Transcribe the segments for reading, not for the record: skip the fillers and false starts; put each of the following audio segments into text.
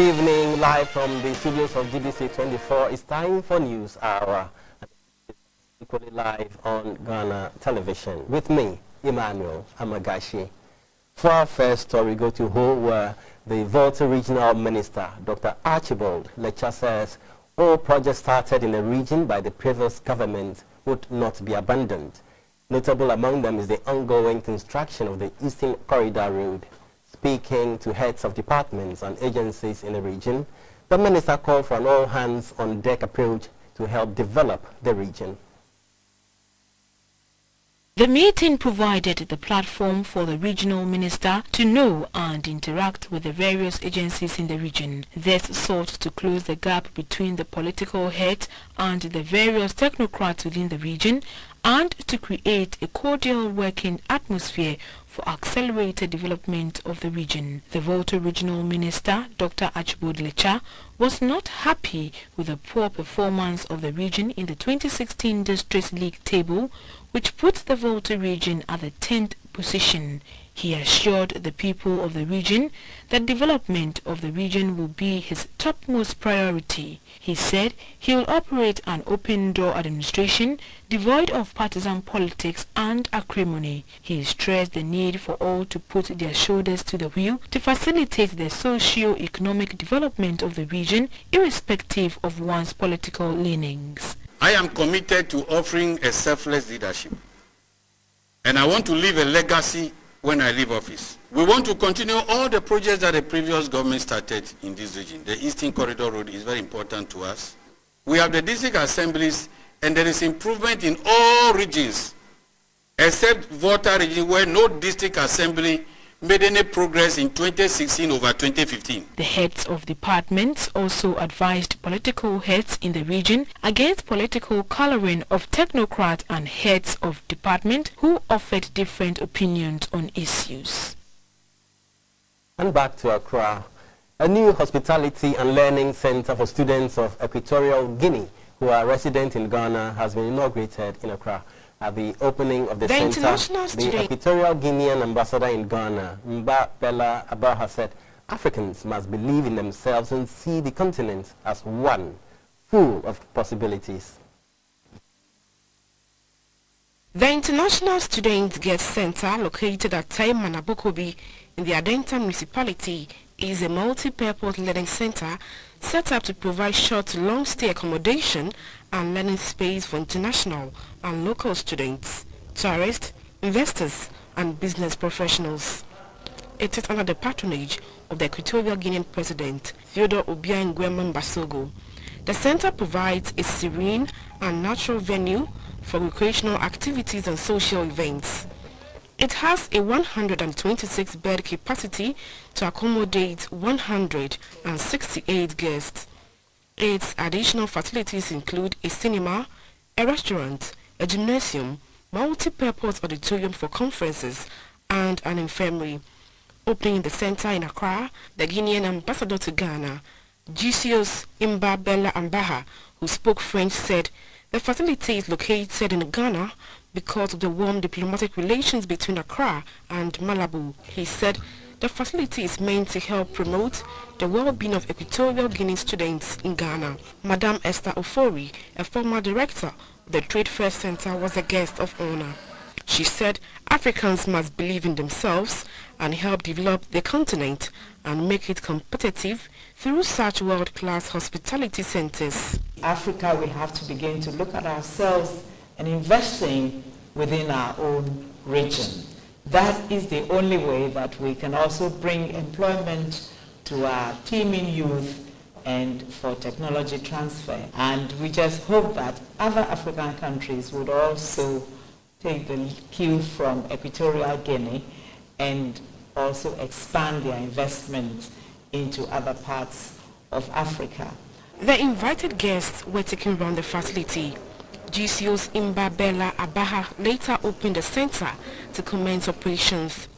evening, live from the studios of GBC24. It's time for News Hour. Equally live on Ghana television. With me, Emmanuel Amagashi. For our first story, go to Ho, where the Volta Regional Minister, Dr. Archibald Lecha, says all projects started in the region by the previous government would not be abandoned. Notable among them is the ongoing construction of the Eastern Corridor Road. Speaking to heads of departments and agencies in the region, the minister called for an all-hands-on-deck approach to help develop the region. The meeting provided the platform for the regional minister to know and interact with the various agencies in the region. This sought to close the gap between the political heads and the various technocrats within the region and to create a cordial working atmosphere for accelerated development of the region. The Volta Regional Minister, Dr. Archibald Lecha, was not happy with the poor performance of the region in the 2016 District League table, which put the Volta region at the 10th position. He assured the people of the region that development of the region will be his topmost priority. He said he will operate an open-door administration devoid of partisan politics and acrimony. He stressed the need for all to put their shoulders to the wheel to facilitate the socio-economic development of the region, irrespective of one's political leanings. I am committed to offering a selfless leadership, and I want to leave a legacy when I leave office. We want to continue all the projects that the previous government started in this region. The Eastern Corridor Road is very important to us. We have the district assemblies, and there is improvement in all regions, except Volta region, where no district assembly made any progress in 2016 over 2015. The heads of departments also advised political heads in the region against political coloring of technocrats and heads of department who offered different opinions on issues. And back to Accra. A new hospitality and learning center for students of Equatorial Guinea who are resident in Ghana has been inaugurated in Accra. At the opening of the center, the Equatorial Guinean ambassador in Ghana, Mba Bella Abaha, said Africans must believe in themselves and see the continent as one, full of possibilities. The International Student Guest Center, located at Taimanabokobi in the Adenta municipality, is a multi-purpose learning center set up to provide short to long-stay accommodation and learning space for international and local students, tourists, investors, and business professionals. It is under the patronage of the Equatorial Guinean President, Theodore Obiang Nguema Mbasogo. The center provides a serene and natural venue for recreational activities and social events. It has a 126-bed capacity to accommodate 168 guests. Its additional facilities include a cinema, a restaurant, a gymnasium, multi-purpose auditorium for conferences, and an infirmary. Opening the center in Accra, the Guinean ambassador to Ghana, Gisios Imba Bella Ambaha, who spoke French, said the facility is located in Ghana because of the warm diplomatic relations between Accra and Malabo. He said the facility is meant to help promote the well-being of Equatorial Guinea students in Ghana. Madame Esther Ofori, a former director of the Trade Fair Center, was a guest of honor. She said Africans must believe in themselves and help develop the continent and make it competitive through such world-class hospitality centers. Africa, we have to begin to look at ourselves and investing within our own region. That is the only way that we can also bring employment to our teeming youth and for technology transfer. And we just hope that other African countries would also take the cue from Equatorial Guinea and also expand their investment into other parts of Africa. The invited guests were taken around the facility. GCO's Imba Bella Abaha later opened the center to commence operations.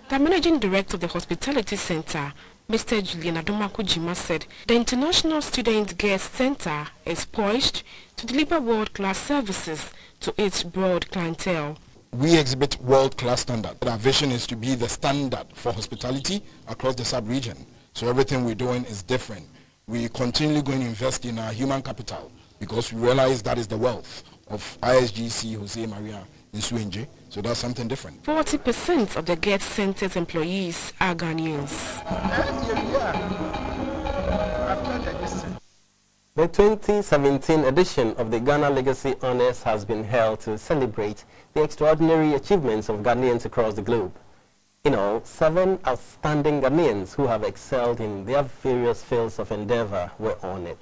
The managing director of the hospitality center, Mr. Julian Adomakujima, said the International Student Guest Center is poised to deliver world-class services to its broad clientele. we exhibit world-class standard. Our vision is to be the standard for hospitality across the sub-region. So everything we're doing is different. We continually going to invest in our human capital because we realize that is the wealth of ISGC Jose Maria in Suenje. So that's something different. 40% of the Get Center's employees are Ghanaians. The 2017 edition of the Ghana Legacy Honors has been held to celebrate the extraordinary achievements of Ghanaians across the globe. In all, 7 outstanding Ghanaians who have excelled in their various fields of endeavor were honored.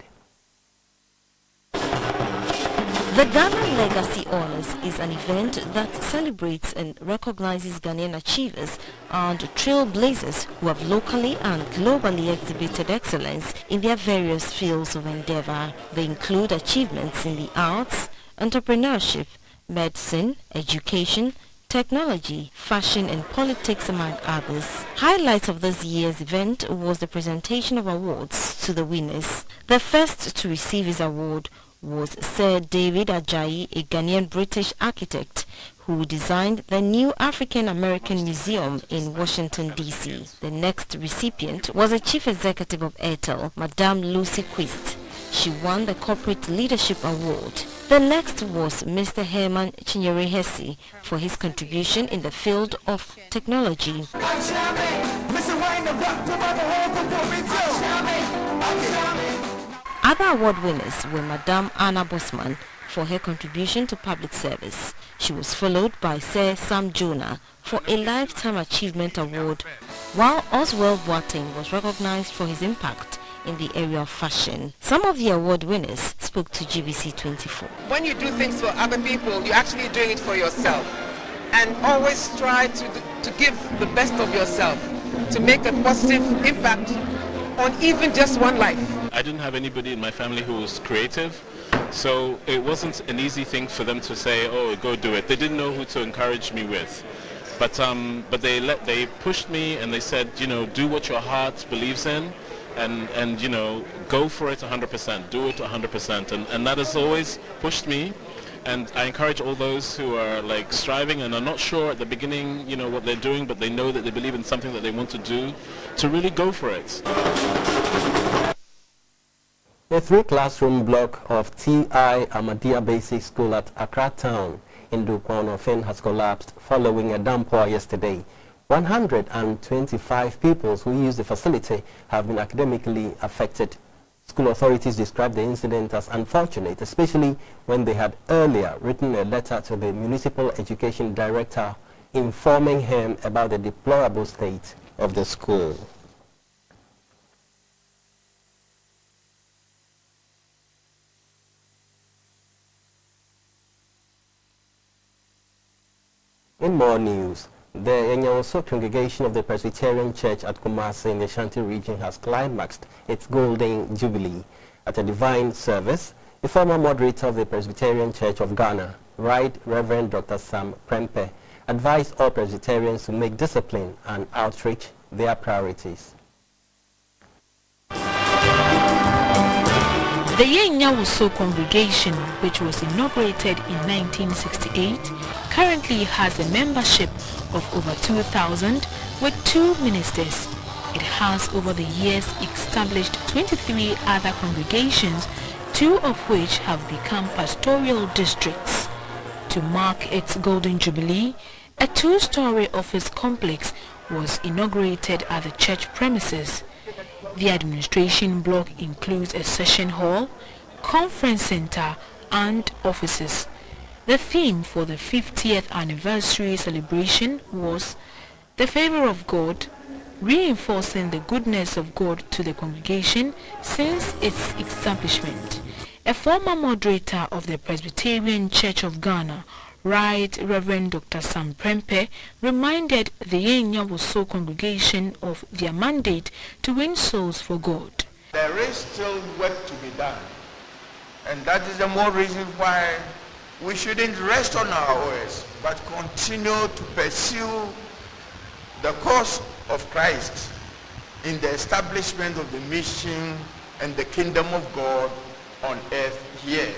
The Ghana Legacy Honors is an event that celebrates and recognizes Ghanaian achievers and trailblazers who have locally and globally exhibited excellence in their various fields of endeavor. They include achievements in the arts, entrepreneurship, medicine, education, technology, fashion and politics among others. Highlights of this year's event was the presentation of awards to the winners. The first to receive his award was Sir David Ajayi, a Ghanaian British architect who designed the new African American Museum in Washington, D.C. The next recipient was the Chief Executive of Airtel, Madame Lucy Quist. She won the Corporate Leadership Award. The next was Mr. Herman Chinyere-Hesse for his contribution in the field of technology. Other award winners were Madame Anna Bosman for her contribution to public service. She was followed by Sir Sam Jonah for a Lifetime Achievement Award, while Oswald Boateng was recognized for his impact in the area of fashion. Some of the award winners spoke to GBC24. When you do things for other people, you're actually doing it for yourself. And always try to give the best of yourself to make a positive impact on even just one life. I didn't have anybody in my family who was creative, so it wasn't an easy thing for them to say, oh, go do it. They didn't know who to encourage me with. But they pushed me and they said, you know, do what your heart believes in and you know, go for it 100%, do it 100%. And that has always pushed me. And I encourage all those who are like striving and are not sure at the beginning, you know, what they're doing, but they know that they believe in something that they want to do, to really go for it. The 3-classroom block of T.I. Ahmadiyya Basic School at Accra Town in Dukwan has collapsed following a downpour yesterday. 125 pupils who use the facility have been academically affected. School authorities described the incident as unfortunate, especially when they had earlier written a letter to the Municipal Education Director informing him about the deplorable state of the school. In more news, the Enyawoso congregation of the Presbyterian Church at Kumasi in the Ashanti region has climaxed its Golden Jubilee. At a divine service, the former moderator of the Presbyterian Church of Ghana, Right Reverend Dr. Sam Prempe, advised all Presbyterians to make discipline and outreach their priorities. The Enyawoso congregation, which was inaugurated in 1968, currently has a membership of over 2,000 with 2 ministers. It has over the years established 23 other congregations, 2 of which have become pastoral districts. To mark its Golden Jubilee, a 2-story office complex was inaugurated at the church premises. The administration block includes a session hall, conference center, and offices. The theme for the 50th anniversary celebration was the favor of God, reinforcing the goodness of God to the congregation since its establishment. A former moderator of the Presbyterian Church of Ghana, Right Reverend Dr. Sam Prempe, reminded the Enyawoso congregation of their mandate to win souls for God. There is still work to be done, and that is the more reason why we shouldn't rest on our oars, but continue to pursue the cause of Christ in the establishment of the mission and the kingdom of God on earth here.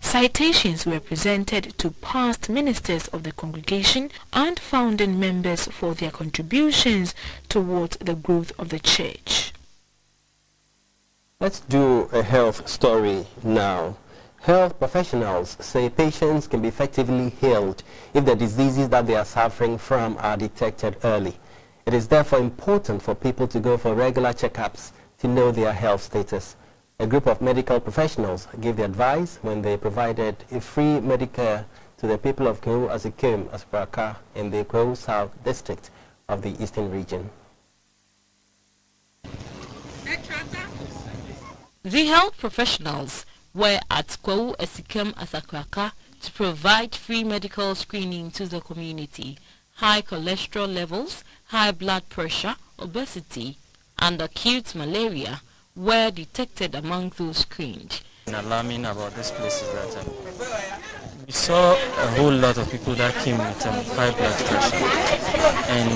Citations were presented to past ministers of the congregation and founding members for their contributions towards the growth of the church. Let's do a health story now. Health professionals say patients can be effectively healed if the diseases that they are suffering from are detected early. It is therefore important for people to go for regular checkups to know their health status. A group of medical professionals gave the advice when they provided a free Medicare to the people of Keu Asikem Aspraka in the Keu South district of the Eastern region. The health professionals were at Keu Asikem Asakraka to provide free medical screening to the community. High cholesterol levels, high blood pressure, obesity, and acute malaria were detected among those screened. Alarming about this place is that we saw a whole lot of people that came with high blood pressure, and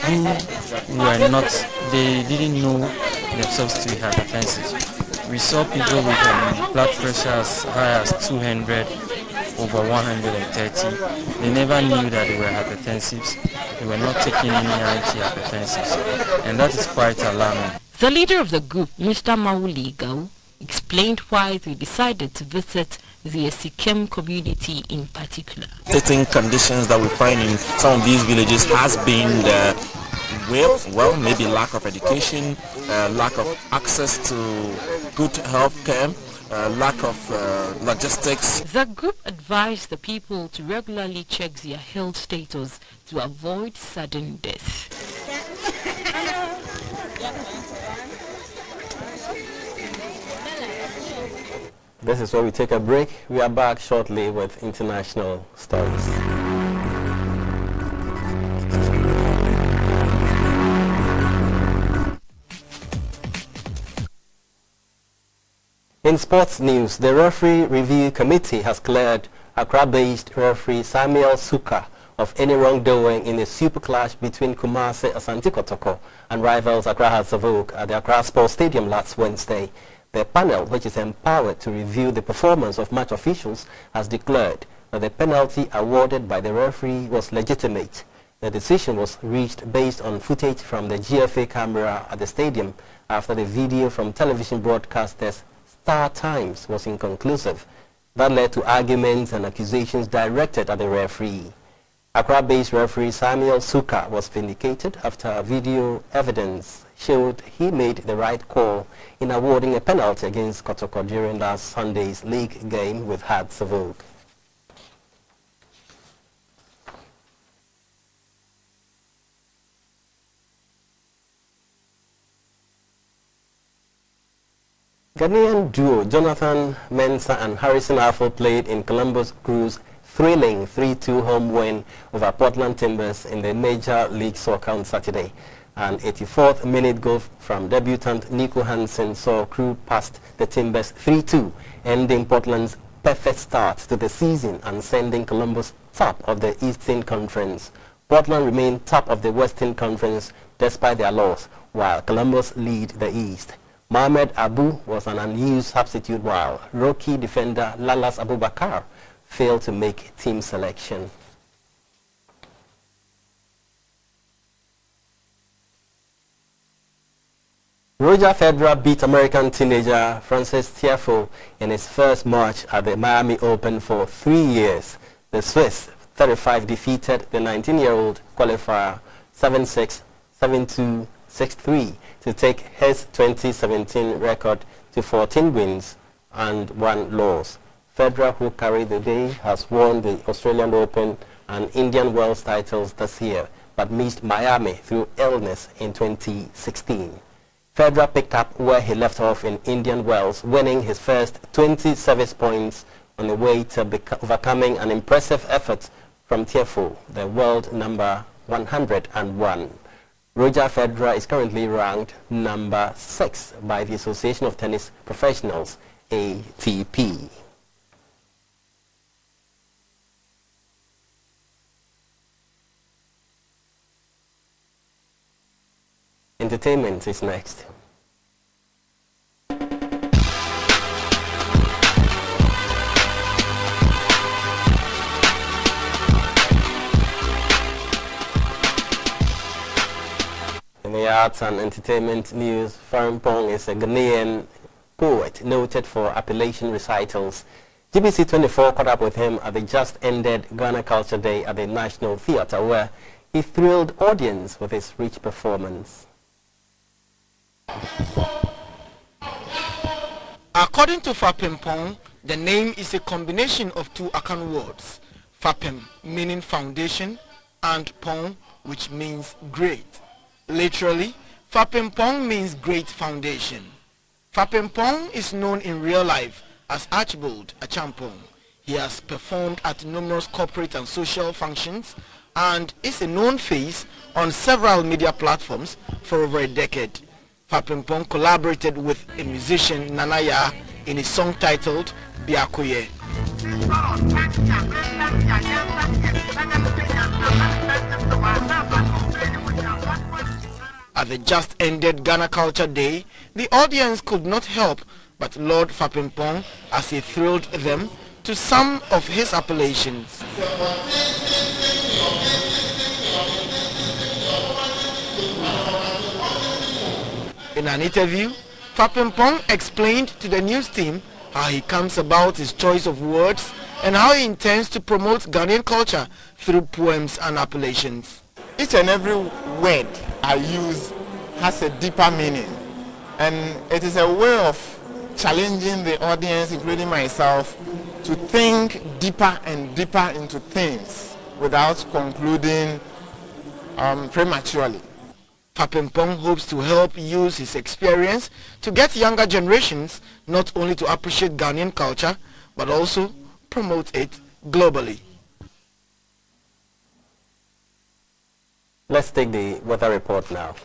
who were not, they didn't know themselves to be hypertensive. We saw people with blood pressure as high as 200 over 130. They never knew that they were hypertensives. They were not taking any antihypertensives, and that is quite alarming. The leader of the group, Mr. Mauli Gau, explained why they decided to visit the Asikem community in particular. Certain conditions that we find in some of these villages has been well, maybe lack of education, lack of access to good health care, lack of logistics. The group advised the people to regularly check their health status to avoid sudden death. This is where we take a break. We are back shortly with international stories. In sports news, the referee review committee has cleared Accra-based referee Samuel Suka of any wrongdoing in a super clash between Kumasi Asante Kotoko and rivals Accra Hearts of Oak at the Accra Sports Stadium last Wednesday. The panel, which is empowered to review the performance of match officials, has declared that the penalty awarded by the referee was legitimate. The decision was reached based on footage from the GFA camera at the stadium after the video from television broadcasters Star Times was inconclusive. That led to arguments and accusations directed at the referee. Accra-based referee Samuel Suka was vindicated after video evidence showed he made the right call in awarding a penalty against Kotoko during last Sunday's league game with Hearts of Oak. Ghanaian duo Jonathan Mensah and Harrison Affle played in Columbus Crew's thrilling 3-2 home win over Portland Timbers in the Major League Soccer on Saturday. An 84th minute goal from debutant Nico Hansen saw Crew past the Timbers 3-2, ending Portland's perfect start to the season and sending Columbus top of the Eastern Conference. Portland remained top of the Western Conference despite their loss, while Columbus lead the East. Mohamed Abu was an unused substitute, while rookie defender Lalas Abubakar failed to make team selection. Roger Federer beat American teenager Frances Tiafoe in his first match at the Miami Open for 3 years. The Swiss 35 defeated the 19-year-old qualifier 7-6, 7-2, 6-3 to take his 2017 record to 14 wins and 1 loss. Federer, who carried the day, has won the Australian Open and Indian Wells titles this year, but missed Miami through illness in 2016. Federer picked up where he left off in Indian Wells, winning his first 20 service points on the way to overcoming an impressive effort from Tiafoe, the world number 101. Roger Federer is currently ranked number 6 by the Association of Tennis Professionals, ATP. Entertainment is next. In the arts and entertainment news, Farimpong is a Ghanaian poet noted for appellation recitals. GBC24 caught up with him at the just-ended Ghana Culture Day at the National Theatre, where he thrilled audience with his rich performance. According to Farimpong, the name is a combination of two Akan words, Fapem meaning foundation and Pong which means great. Literally, Farimpong means great foundation. Farimpong is known in real life as Archibald Achampong. He has performed at numerous corporate and social functions and is a known face on several media platforms for over a decade. Farimpong collaborated with a musician, Nanaya, in a song titled Biakoye. At the just-ended Ghana Culture Day, the audience could not help but laud Farimpong as he thrilled them to some of his appellations. In an interview, Farimpong explained to the news team how he comes about his choice of words and how he intends to promote Ghanaian culture through poems and appellations. Each and every word I use has a deeper meaning, and it is a way of challenging the audience, including myself, to think deeper and deeper into things without concluding prematurely. Farimpong hopes to help use his experience to get younger generations not only to appreciate Ghanaian culture, but also promote it globally. Let's take the weather report now.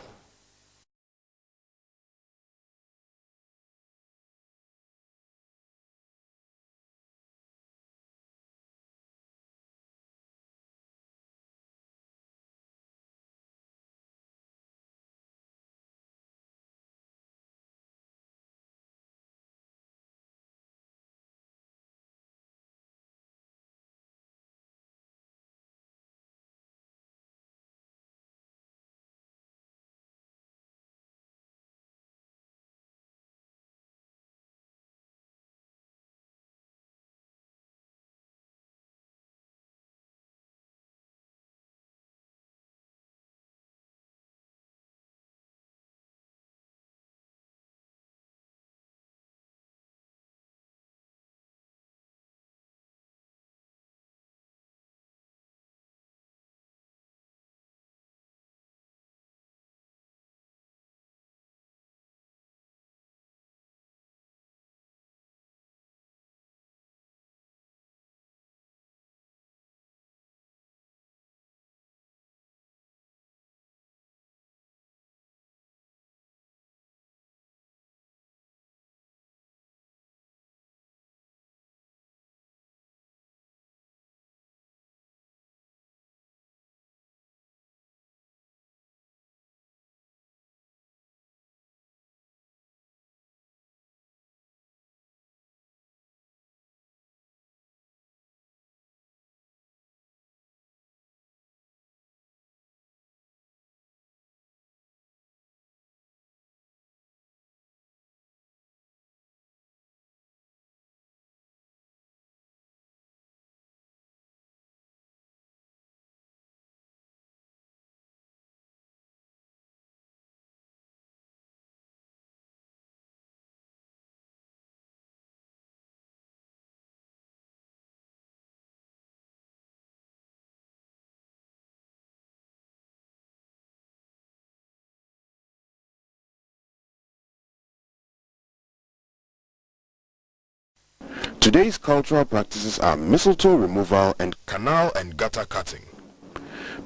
Today's cultural practices are mistletoe removal and canal and gutter cutting.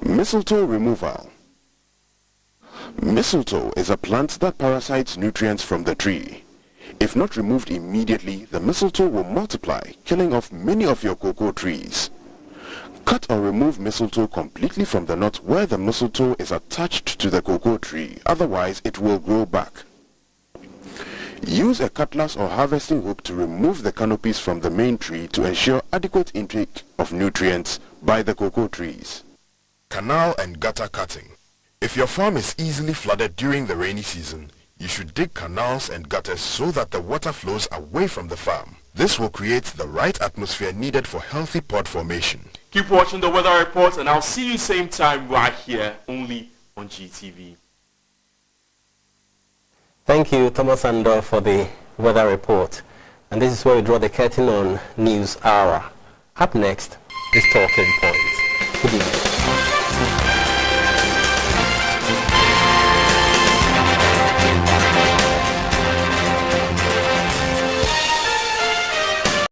Mistletoe removal. Mistletoe is a plant that parasites nutrients from the tree. If not removed immediately, the mistletoe will multiply, killing off many of your cocoa trees. Cut or remove mistletoe completely from the knot where the mistletoe is attached to the cocoa tree, otherwise it will grow back. Use a cutlass or harvesting hook to remove the canopies from the main tree to ensure adequate intake of nutrients by the cocoa trees. Canal and gutter cutting. If your farm is easily flooded during the rainy season, you should dig canals and gutters so that the water flows away from the farm. This will create the right atmosphere needed for healthy pod formation. Keep watching the weather reports, and I'll see you same time right here only on GTV. Thank you, Thomas Andor, for the weather report. And this is where we draw the curtain on News Hour. Up next is Talking Point. Good evening.